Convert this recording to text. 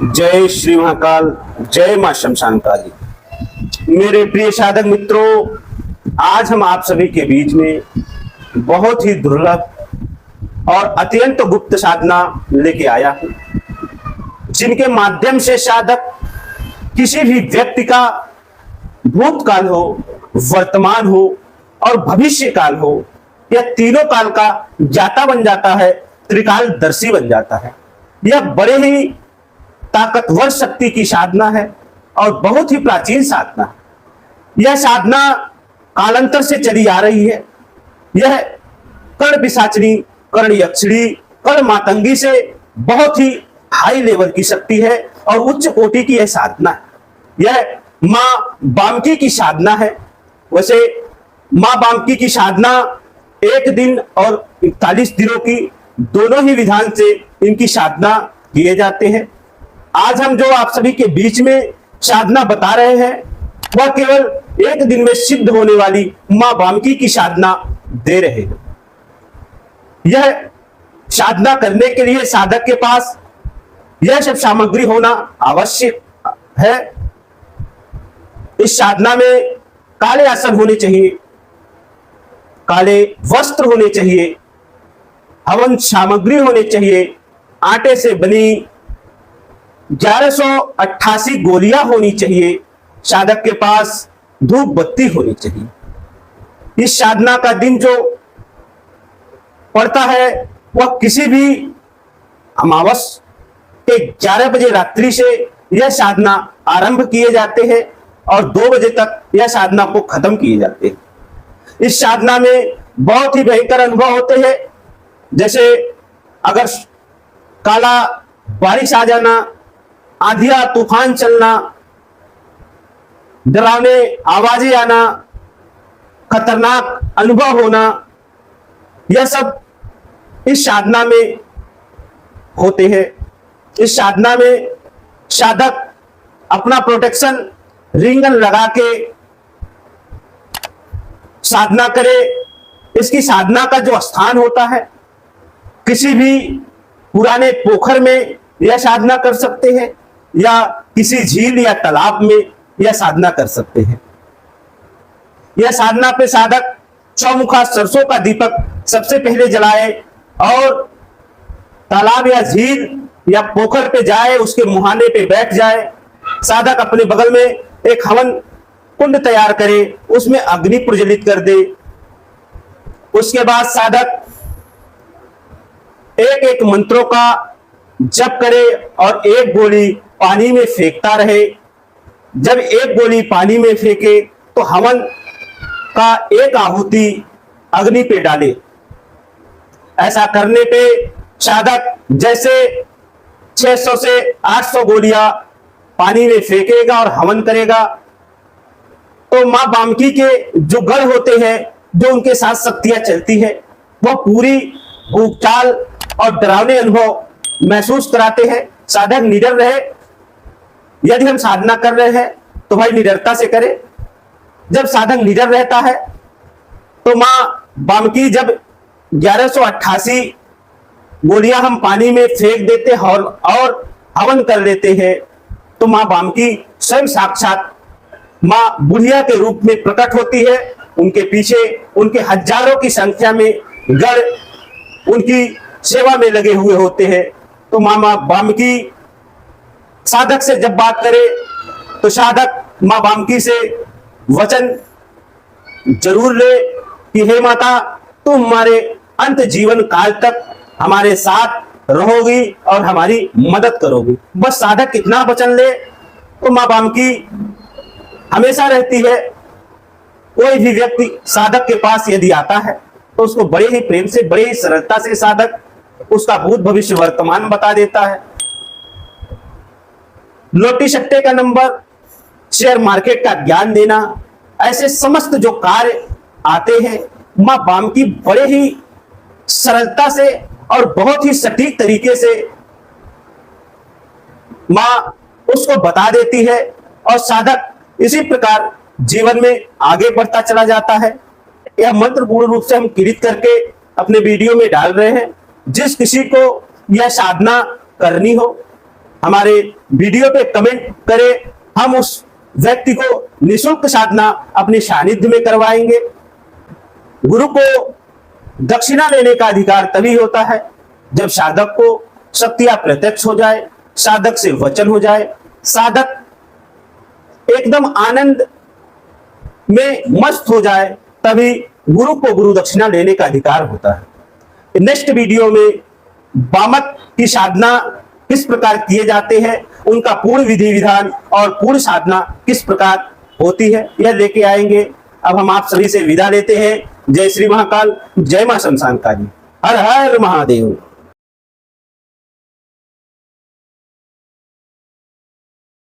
जय श्री महाकाल, जय मां शमशान काली। मेरे प्रिय साधक मित्रों, आज हम आप सभी के बीच में बहुत ही दुर्लभ और अत्यंत गुप्त साधना लेके आया हूं, जिनके माध्यम से साधक किसी भी व्यक्ति का भूतकाल हो, वर्तमान हो और भविष्य काल हो, या तीनों काल का ज्ञाता बन जाता है, त्रिकालदर्शी बन जाता है। यह बड़े ही ताकतवर शक्ति की साधना है और बहुत ही प्राचीन साधना है। यह साधना कालांतर से चली आ रही है। यह कर्ण पिशाचिनी, कर्ण यक्षिणी, कर्ण मातंगी से बहुत ही हाई लेवल की शक्ति है और उच्च कोटि की यह साधना है। यह मां वामकी की साधना है। वैसे मां वामकी की साधना 1 दिन और 41 दिनों की दोनों ही विधान से इनकी साधना किए जाते हैं। आज हम जो आप सभी के बीच में साधना बता रहे हैं, वह केवल 1 दिन में सिद्ध होने वाली मां वामकी की साधना दे रहे हैं। यह साधना करने के लिए साधक के पास यह सब सामग्री होना आवश्यक है। इस साधना में काले आसन होने चाहिए, काले वस्त्र होने चाहिए, हवन सामग्री होने चाहिए, आटे से बनी 1188 गोलियां होनी चाहिए, साधक के पास धूप बत्ती होनी चाहिए। इस साधना का दिन जो पड़ता है वह किसी भी अमावस के 11 बजे रात्रि से यह साधना आरंभ किए जाते हैं और 2 बजे तक यह साधना को खत्म किए जाते हैं। इस साधना में बहुत ही भयंकर अनुभव होते हैं, जैसे अगर काला बारिश आ जाना, आंधिया तूफान चलना, डरावने आवाजें आना, खतरनाक अनुभव होना, यह सब इस साधना में होते हैं। इस साधना में साधक अपना प्रोटेक्शन रिंगन लगा के साधना करे। इसकी साधना का जो स्थान होता है, किसी भी पुराने पोखर में यह साधना कर सकते हैं या किसी झील या तालाब में यह साधना कर सकते हैं। यह साधना पे साधक चौमुखा सरसों का दीपक सबसे पहले जलाए और तालाब या झील या पोखर पे जाए, उसके मुहाने पे बैठ जाए। साधक अपने बगल में एक हवन कुंड तैयार करे, उसमें अग्नि प्रज्वलित कर दे। उसके बाद साधक एक एक मंत्रों का जप करे और एक गोली पानी में फेंकता रहे। जब एक गोली पानी में फेंके तो हवन का एक आहुति अग्नि पे डाले। ऐसा करने पे साधक जैसे 600 से 800 गोलियां पानी में फेंकेगा और हवन करेगा, तो मां वामकी के जो गढ़ होते हैं, जो उनके साथ शक्तियां चलती है, वह पूरी भूचाल और डरावने अनुभव महसूस कराते हैं। साधक निडर रहे। यदि हम साधना कर रहे हैं तो भाई निडरता से करें। जब साधक निडर रहता है तो मां वामकी जब 1188 गोलियां हम पानी में फेंक देते हैं और हवन कर लेते हैं, तो मां वामकी स्वयं साक्षात मां बुढ़िया के रूप में प्रकट होती है। उनके पीछे उनके हजारों की संख्या में गढ़ उनकी सेवा में लगे हुए होते हैं। तो मां वामकी साधक से जब बात करे तो साधक मां वामकी से वचन जरूर ले कि हे माता, तुम हमारे अंत जीवन काल तक हमारे साथ रहोगी और हमारी मदद करोगी। बस साधक कितना वचन ले तो मां वामकी हमेशा रहती है। कोई भी व्यक्ति साधक के पास यदि आता है तो उसको बड़े ही प्रेम से, बड़े ही सरलता से साधक उसका भूत भविष्य वर्तमान बता देता है। लोटी सट्टे का नंबर, शेयर मार्केट का ज्ञान देना, ऐसे समस्त जो कार्य आते हैं, मां वामकी बड़े ही सरलता से और बहुत ही सटीक तरीके से मां उसको बता देती है और साधक इसी प्रकार जीवन में आगे बढ़ता चला जाता है। यह मंत्र पूर्ण रूप से हम किरित करके अपने वीडियो में डाल रहे हैं। जिस किसी को यह साधना करनी हो हमारे वीडियो पे कमेंट करें, हम उस व्यक्ति को निःशुल्क साधना अपने सानिध्य में करवाएंगे। गुरु को दक्षिणा लेने का अधिकार तभी होता है जब साधक को शक्तियां प्रत्यक्ष हो जाए, साधक से वचन हो जाए, साधक एकदम आनंद में मस्त हो जाए, तभी गुरु को गुरु दक्षिणा लेने का अधिकार होता है। नेक्स्ट वीडियो में वामक की साधना किस प्रकार किए जाते हैं, उनका पूर्ण विधि विधान और पूर्ण साधना किस प्रकार होती है, यह लेके आएंगे। अब हम आप सभी से विदा लेते हैं। जय श्री महाकाल, जय मां शमशान काली, हर हर महादेव।